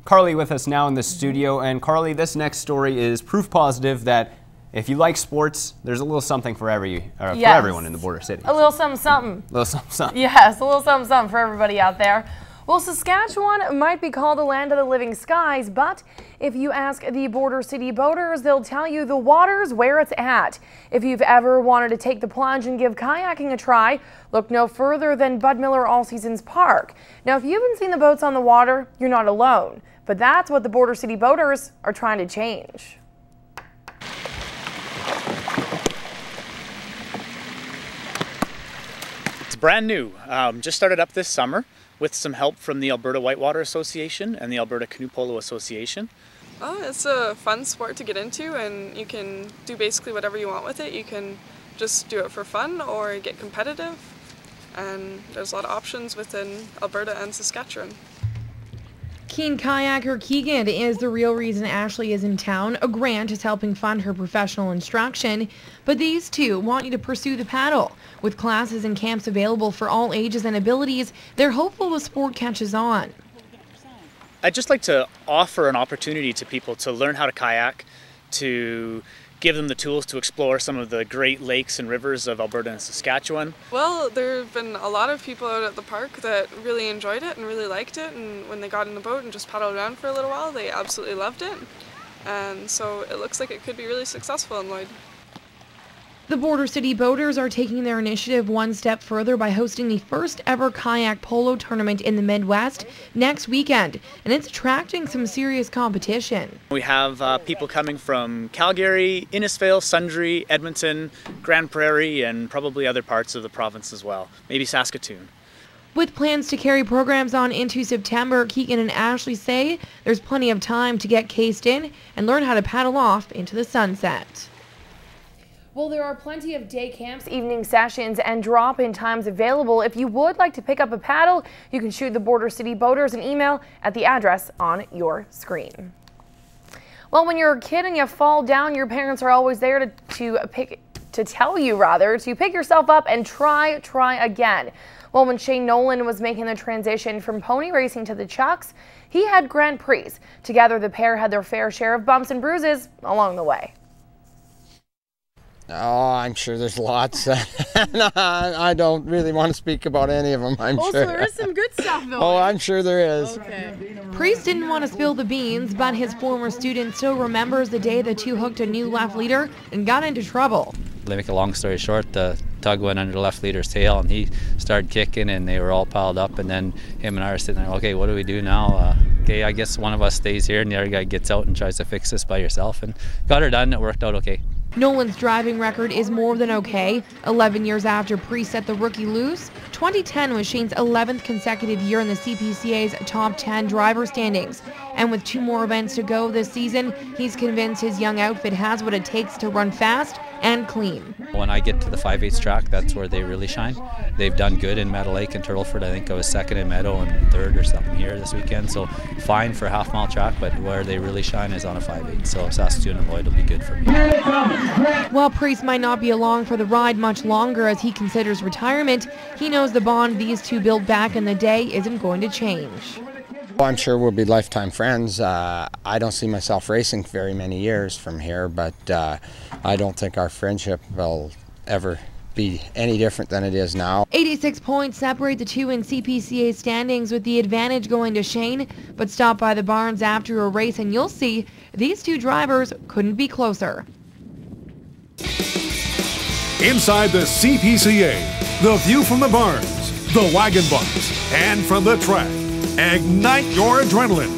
Carly with us now in the studio. And Carly, this next story is proof positive that if you like sports, there's a little something for everyone in the border city. A little something, something. A little something, something. Yes, a little something, something for everybody out there. Well, Saskatchewan might be called the land of the living skies, but if you ask the border city boaters, they'll tell you the water's where it's at. If you've ever wanted to take the plunge and give kayaking a try, look no further than Bud Miller All Seasons Park. Now, if you haven't seen the boats on the water, you're not alone. But that's what the border city boaters are trying to change. It's brand new, just started up this summer with some help from the Alberta Whitewater Association and the Alberta Canoe Polo Association. It's a fun sport to get into, and you can do basically whatever you want with it. You can just do it for fun or get competitive, and there's a lot of options within Alberta and Saskatchewan. Keen kayaker Keegan is the real reason Ashley is in town. A grant is helping fund her professional instruction, but these two want you to pursue the paddle. With classes and camps available for all ages and abilities, they're hopeful the sport catches on. I'd just like to offer an opportunity to people to learn how to kayak, to give them the tools to explore some of the great lakes and rivers of Alberta and Saskatchewan. Well, there have been a lot of people out at the park that really enjoyed it and really liked it, and when they got in the boat and just paddled around for a little while, they absolutely loved it. And so it looks like it could be really successful in Lloyd. The border city boaters are taking their initiative one step further by hosting the first ever kayak polo tournament in the Midwest next weekend, and it's attracting some serious competition. We have people coming from Calgary, Innisfail, Sundre, Edmonton, Grand Prairie, and probably other parts of the province as well, maybe Saskatoon. With plans to carry programs on into September, Keegan and Ashley say there's plenty of time to get cased in and learn how to paddle off into the sunset. Well, there are plenty of day camps, evening sessions, and drop-in times available. If you would like to pick up a paddle, you can shoot the Border City Boaters an email at the address on your screen. Well, when you're a kid and you fall down, your parents are always there to tell you to pick yourself up and try again. Well, when Shane Nolan was making the transition from pony racing to the Chucks, he had Grand Prix. Together, the pair had their fair share of bumps and bruises along the way. Oh, I'm sure there's lots. I don't really want to speak about any of them, I'm sure. So there is some good stuff, though. Oh, I'm sure there is. Okay. Priest didn't want to spill the beans, but his former student still remembers the day the two hooked a new left leader and got into trouble. To make a long story short, the tug went under the left leader's tail and he started kicking and they were all piled up, and then him and I are sitting there, okay, what do we do now? Okay, I guess one of us stays here and the other guy gets out and tries to fix this by yourself, and got her done. It worked out okay. Nolan's driving record is more than okay. 11 years after Priest set the rookie loose, 2010 was Shane's 11th consecutive year in the CPCA's top 10 driver standings. And with 2 more events to go this season, he's convinced his young outfit has what it takes to run fast and clean. When I get to the 5/8 track, that's where they really shine. They've done good in Meadow Lake and Turtleford. I think I was second in Meadow and third or something here this weekend. So fine for a half-mile track, but where they really shine is on a 5/8. So Saskatoon and Lloyd will be good for me. While Priest might not be along for the ride much longer as he considers retirement, he knows the bond these two built back in the day isn't going to change. Well, I'm sure we'll be lifetime friends. I don't see myself racing very many years from here, but I don't think our friendship will ever be any different than it is now. 86 points separate the two in CPCA standings, with the advantage going to Shane, but stop by the barns after a race and you'll see these two drivers couldn't be closer. Inside the CPCA, the view from the barns, the wagon box, and from the track. Ignite your adrenaline.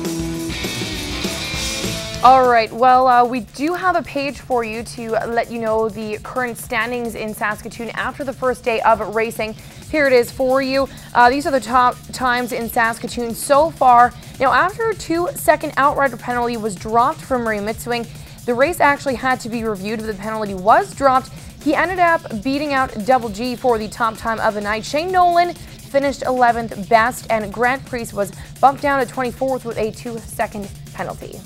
All right, well, we do have a page for you to let you know the current standings in Saskatoon after the first day of racing. Here it is for you. These are the top times in Saskatoon so far. Now, after a 2-second outrider penalty was dropped from Murray Mitswing, the race actually had to be reviewed, but the penalty was dropped. He ended up beating out Double G for the top time of the night. Shane Nolan finished 11th best, and Grant Priest was bumped down to 24th with a 2-second penalty.